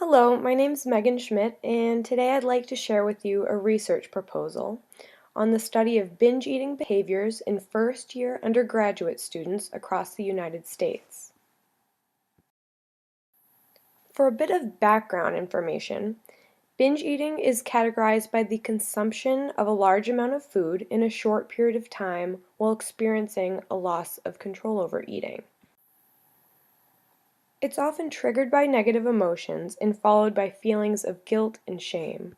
Hello, my name's Megan Schmidt, and today I'd like to share with you a research proposal on the study of binge eating behaviors in first-year undergraduate students across the United States. For a bit of background information, binge eating is categorized by the consumption of a large amount of food in a short period of time while experiencing a loss of control over eating. It's often triggered by negative emotions and followed by feelings of guilt and shame.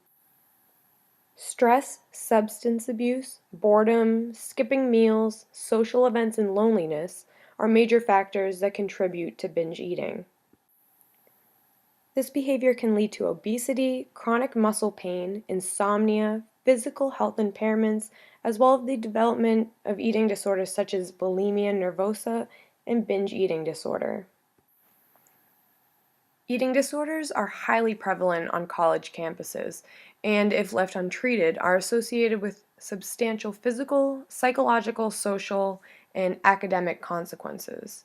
Stress, substance abuse, boredom, skipping meals, social events, and loneliness are major factors that contribute to binge eating. This behavior can lead to obesity, chronic muscle pain, insomnia, physical health impairments, as well as the development of eating disorders such as bulimia nervosa and binge eating disorder. Eating disorders are highly prevalent on college campuses, and if left untreated, are associated with substantial physical, psychological, social, and academic consequences.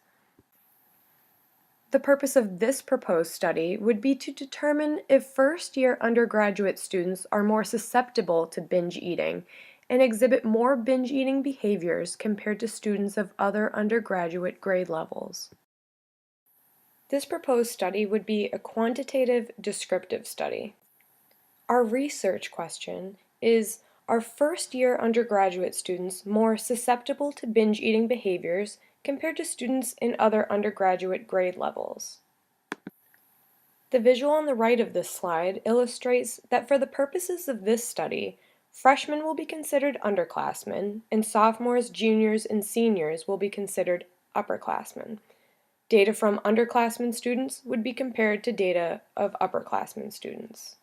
The purpose of this proposed study would be to determine if first-year undergraduate students are more susceptible to binge eating and exhibit more binge eating behaviors compared to students of other undergraduate grade levels. This proposed study would be a quantitative descriptive study. Our research question is, are first-year undergraduate students more susceptible to binge eating behaviors compared to students in other undergraduate grade levels? The visual on the right of this slide illustrates that for the purposes of this study, freshmen will be considered underclassmen, and sophomores, juniors, and seniors will be considered upperclassmen. Data from underclassmen students would be compared to data of upperclassmen students.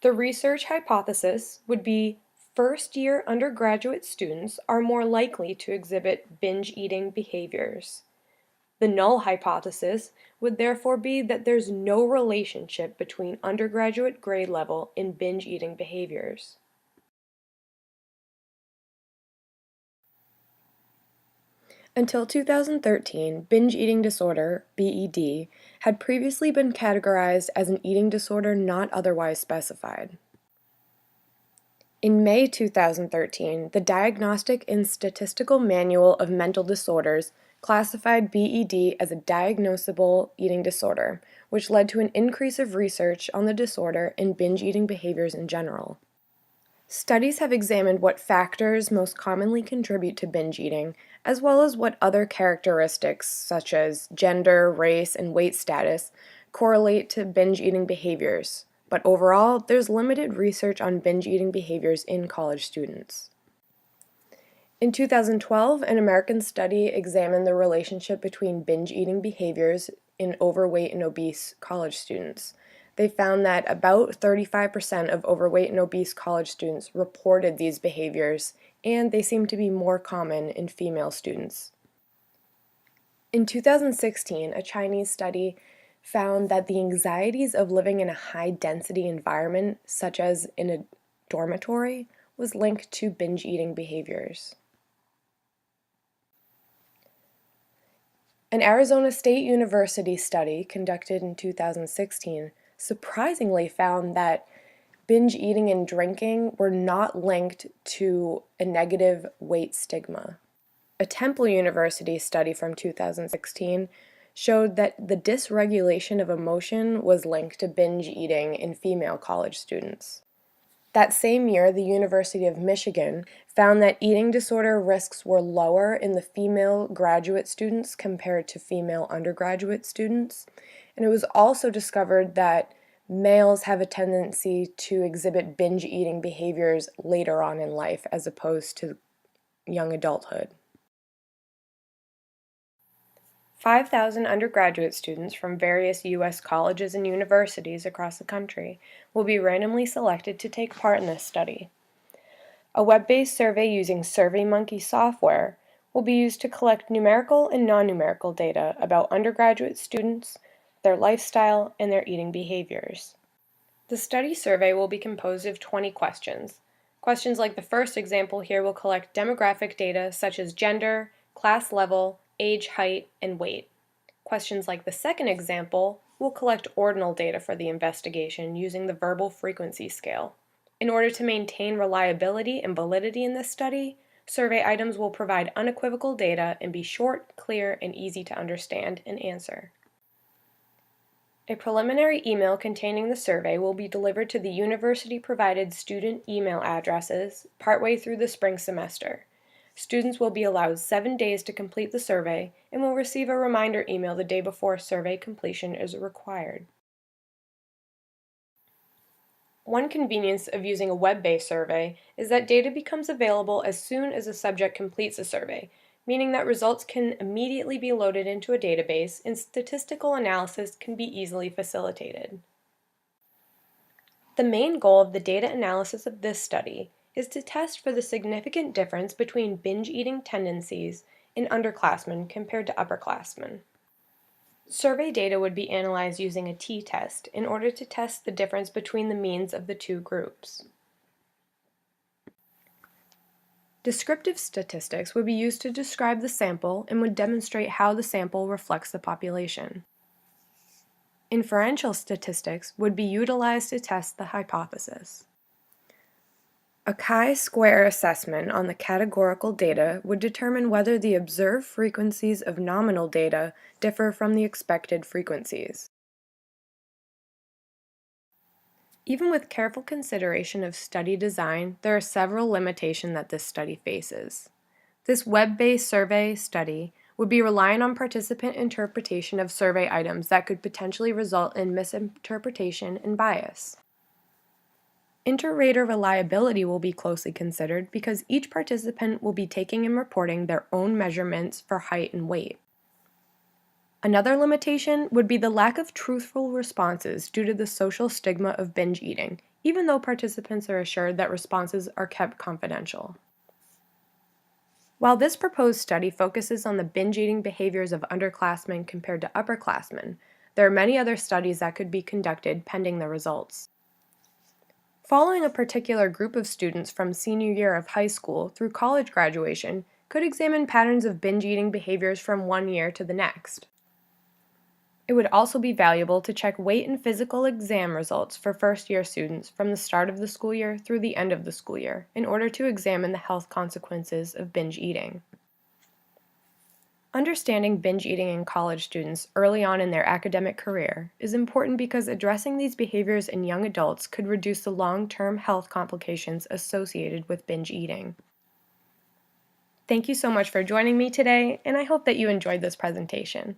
The research hypothesis would be first-year undergraduate students are more likely to exhibit binge eating behaviors. The null hypothesis would therefore be that there's no relationship between undergraduate grade level and binge eating behaviors. Until 2013, binge eating disorder, BED, had previously been categorized as an eating disorder not otherwise specified. In May 2013, the Diagnostic and Statistical Manual of Mental Disorders classified BED as a diagnosable eating disorder, which led to an increase of research on the disorder and binge eating behaviors in general. Studies have examined what factors most commonly contribute to binge eating, as well as what other characteristics, such as gender, race, and weight status, correlate to binge eating behaviors. But overall, there's limited research on binge eating behaviors in college students. In 2012, an American study examined the relationship between binge eating behaviors in overweight and obese college students. They found that about 35% of overweight and obese college students reported these behaviors, and they seem to be more common in female students. In 2016, a Chinese study found that the anxieties of living in a high-density environment, such as in a dormitory, was linked to binge eating behaviors. An Arizona State University study conducted in 2016 surprisingly found that binge eating and drinking were not linked to a negative weight stigma. A Temple University study from 2016 showed that the dysregulation of emotion was linked to binge eating in female college students. That same year, the University of Michigan found that eating disorder risks were lower in the female graduate students compared to female undergraduate students, and it was also discovered that males have a tendency to exhibit binge eating behaviors later on in life as opposed to young adulthood. 5,000 undergraduate students from various U.S. colleges and universities across the country will be randomly selected to take part in this study. A web-based survey using SurveyMonkey software will be used to collect numerical and non-numerical data about undergraduate students, their lifestyle, and their eating behaviors. The study survey will be composed of 20 questions. Questions like the first example here will collect demographic data such as gender, class level, age, height, and weight. Questions like the second example will collect ordinal data for the investigation using the verbal frequency scale. In order to maintain reliability and validity in this study, survey items will provide unequivocal data and be short, clear, and easy to understand and answer. A preliminary email containing the survey will be delivered to the university-provided student email addresses partway through the spring semester. Students will be allowed 7 days to complete the survey and will receive a reminder email the day before survey completion is required. One convenience of using a web-based survey is that data becomes available as soon as a subject completes a survey, meaning that results can immediately be loaded into a database and statistical analysis can be easily facilitated. The main goal of the data analysis of this study is to test for the significant difference between binge eating tendencies in underclassmen compared to upperclassmen. Survey data would be analyzed using a t-test in order to test the difference between the means of the two groups. Descriptive statistics would be used to describe the sample and would demonstrate how the sample reflects the population. Inferential statistics would be utilized to test the hypothesis. A chi-square assessment on the categorical data would determine whether the observed frequencies of nominal data differ from the expected frequencies. Even with careful consideration of study design, there are several limitations that this study faces. This web-based survey study would be reliant on participant interpretation of survey items that could potentially result in misinterpretation and bias. Inter-rater reliability will be closely considered because each participant will be taking and reporting their own measurements for height and weight. Another limitation would be the lack of truthful responses due to the social stigma of binge eating, even though participants are assured that responses are kept confidential. While this proposed study focuses on the binge eating behaviors of underclassmen compared to upperclassmen, there are many other studies that could be conducted pending the results. Following a particular group of students from senior year of high school through college graduation could examine patterns of binge eating behaviors from one year to the next. It would also be valuable to check weight and physical exam results for first-year students from the start of the school year through the end of the school year in order to examine the health consequences of binge eating. Understanding binge eating in college students early on in their academic career is important because addressing these behaviors in young adults could reduce the long-term health complications associated with binge eating. Thank you so much for joining me today, and I hope that you enjoyed this presentation.